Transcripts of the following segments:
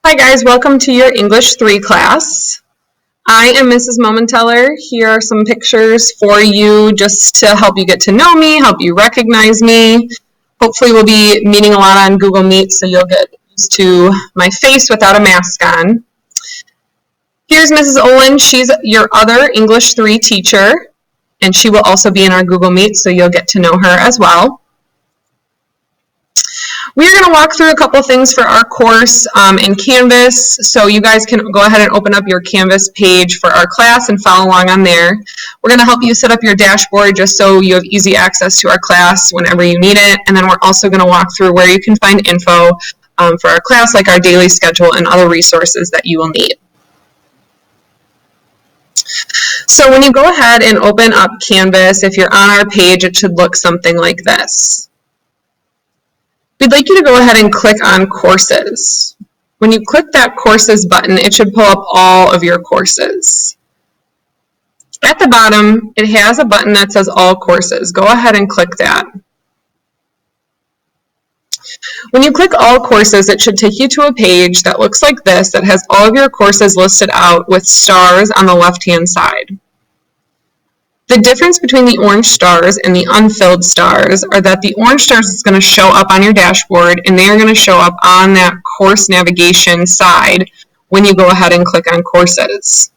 Hi guys, welcome to your English 3 class. I am Mrs. Momenteller. Here are some pictures for you just to help you get to know me, help you recognize me. Hopefully we'll be meeting a lot on Google Meet so you'll get used to my face without a mask on. Here's Mrs. Olin. She's your other English 3 teacher, and she will also be in our Google Meet so you'll get to know her as well. We're going to walk through a couple things for our course in Canvas, so you guys can go ahead and open up your Canvas page for our class and follow along on there. We're going to help you set up your dashboard just so you have easy access to our class whenever you need it, and then we're also going to walk through where you can find info for our class, like our daily schedule and other resources that you will need. So when you go ahead and open up Canvas, if you're on our page, it should look something like this. We'd like you to go ahead and click on Courses. When you click that Courses button, it should pull up all of your courses. At the bottom, it has a button that says All Courses. Go ahead and click that. When you click All Courses, it should take you to a page that looks like this that has all of your courses listed out with stars on the left-hand side. The difference between the orange stars and the unfilled stars are that the orange stars is going to show up on your dashboard, and they are going to show up on that course navigation side when you go ahead and click on Courses.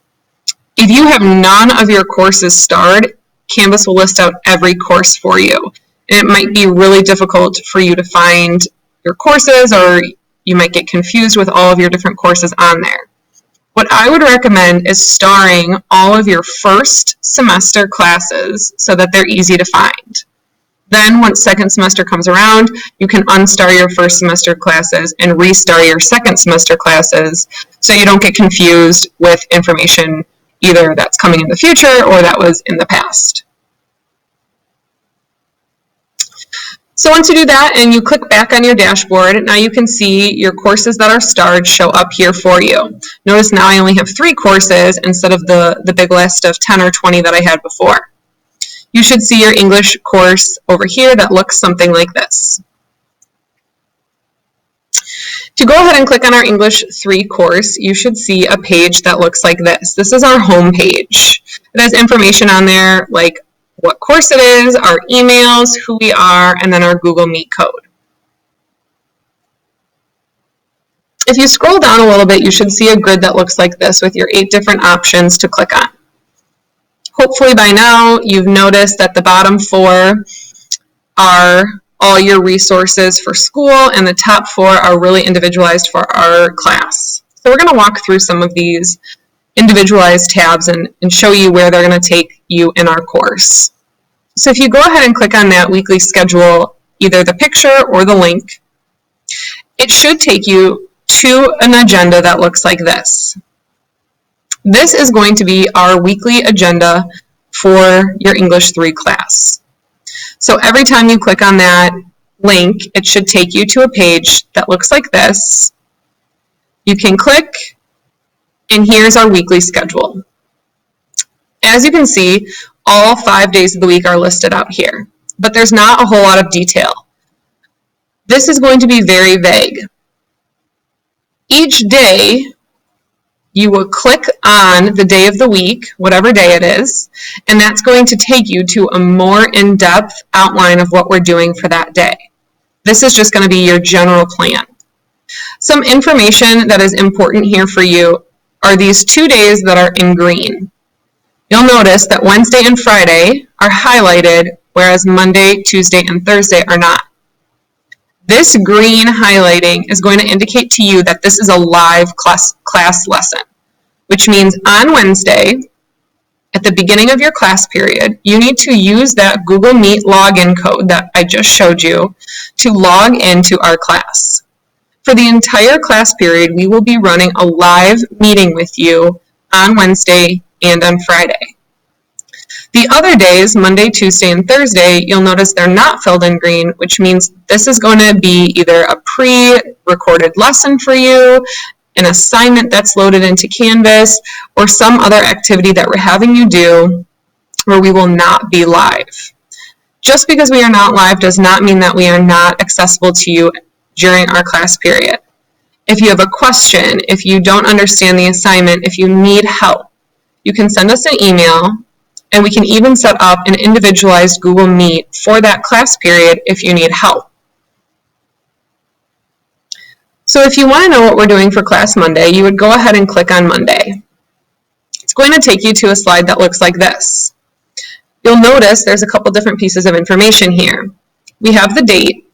If you have none of your courses starred, Canvas will list out every course for you. And it might be really difficult for you to find your courses, or you might get confused with all of your different courses on there. What I would recommend is starring all of your first semester classes so that they're easy to find. Then once second semester comes around, you can unstar your first semester classes and restar your second semester classes so you don't get confused with information either that's coming in the future or that was in the past. So once you do that and you click back on your dashboard, now you can see your courses that are starred show up here for you. Notice now I only have 3 courses instead of the big list of 10 or 20 that I had before. You should see your English course over here that looks something like this. If you go ahead and click on our English 3 course, you should see a page that looks like this. This is our home page. It has information on there like what course it is, our emails, who we are, and then our Google Meet code. If you scroll down a little bit, you should see a grid that looks like this with your 8 different options to click on. Hopefully by now you've noticed that the bottom 4 are all your resources for school, and the top 4 are really individualized for our class. So we're going to walk through some of these individualized tabs and show you where they're going to take you in our course. So if you go ahead and click on that weekly schedule, either the picture or the link, it should take you to an agenda that looks like this. This is going to be our weekly agenda for your English 3 class. So every time you click on that link, it should take you to a page that looks like this. You can click, and here's our weekly schedule. As you can see, all 5 days of the week are listed out here, but there's not a whole lot of detail. This is going to be very vague. Each day, you will click on the day of the week, whatever day it is, and that's going to take you to a more in-depth outline of what we're doing for that day. This is just going to be your general plan. Some information that is important here for you are these 2 days that are in green. You'll notice that Wednesday and Friday are highlighted, whereas Monday, Tuesday, and Thursday are not. This green highlighting is going to indicate to you that this is a live class lesson, which means on Wednesday, at the beginning of your class period, you need to use that Google Meet login code that I just showed you to log into our class. For the entire class period, we will be running a live meeting with you on Wednesday and on Friday. The other days, Monday, Tuesday, and Thursday, you'll notice they're not filled in green, which means this is going to be either a pre-recorded lesson for you, an assignment that's loaded into Canvas, or some other activity that we're having you do where we will not be live. Just because we are not live does not mean that we are not accessible to you during our class period. If you have a question, if you don't understand the assignment, if you need help, you can send us an email, and we can even set up an individualized Google Meet for that class period if you need help. So if you want to know what we're doing for Class Monday, you would go ahead and click on Monday. It's going to take you to a slide that looks like this. You'll notice there's a couple different pieces of information here. We have the date.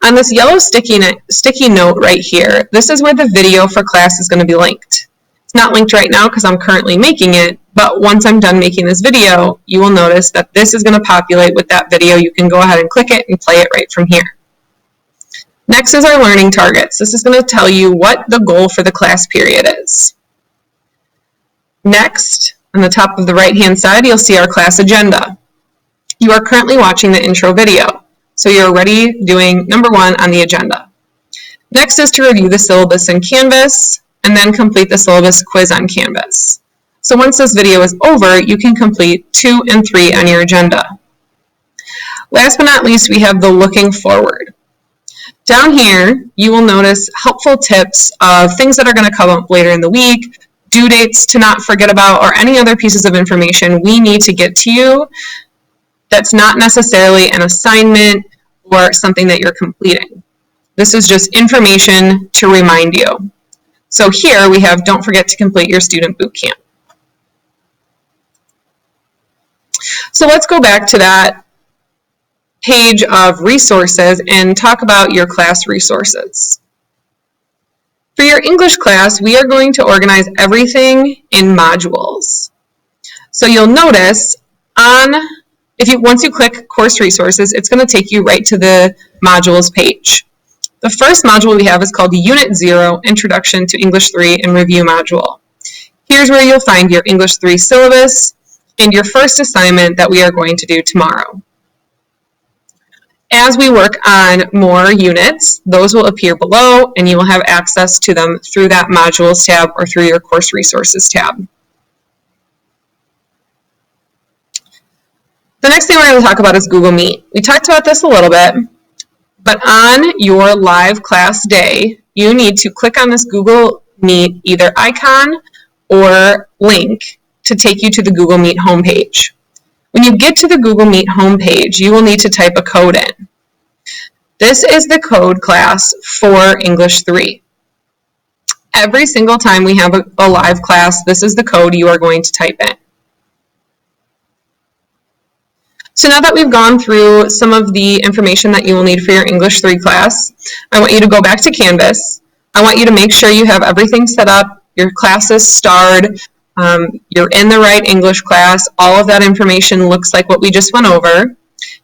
On this yellow sticky note right here, this is where the video for class is going to be linked. It's not linked right now because I'm currently making it, but once I'm done making this video, you will notice that this is going to populate with that video. You can go ahead and click it and play it right from here. Next is our learning targets. This is going to tell you what the goal for the class period is. Next, on the top of the right-hand side, you'll see our class agenda. You are currently watching the intro video, so you're already doing number 1 on the agenda. Next is to review the syllabus in Canvas, and then complete the syllabus quiz on Canvas. So once this video is over, you can complete 2 and 3 on your agenda. Last but not least, we have the looking forward. Down here, you will notice helpful tips of things that are going to come up later in the week, due dates to not forget about, or any other pieces of information we need to get to you that's not necessarily an assignment or something that you're completing. This is just information to remind you. So here we have, don't forget to complete your student boot camp. So let's go back to that page of resources and talk about your class resources. For your English class, we are going to organize everything in modules. So you'll notice once you click course resources, it's going to take you right to the modules page. The first module we have is called Unit 0, Introduction to English 3 and Review module. Here's where you'll find your English 3 syllabus and your first assignment that we are going to do tomorrow. As we work on more units, those will appear below, and you will have access to them through that Modules tab or through your Course Resources tab. The next thing we're going to talk about is Google Meet. We talked about this a little bit, but on your live class day, you need to click on this Google Meet either icon or link to take you to the Google Meet homepage. When you get to the Google Meet homepage, you will need to type a code in. This is the code class for English 3. Every single time we have a live class, this is the code you are going to type in. So now that we've gone through some of the information that you will need for your English 3 class, I want you to go back to Canvas. I want you to make sure you have everything set up, your class is starred, you're in the right English class, all of that information looks like what we just went over.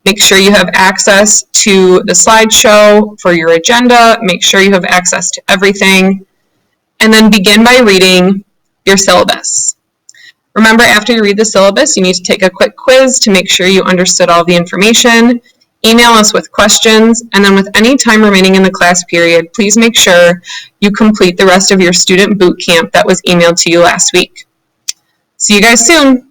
Make sure you have access to the slideshow for your agenda, make sure you have access to everything, and then begin by reading your syllabus. Remember, after you read the syllabus, you need to take a quick quiz to make sure you understood all the information. Email us with questions, and then with any time remaining in the class period, please make sure you complete the rest of your student boot camp that was emailed to you last week. See you guys soon.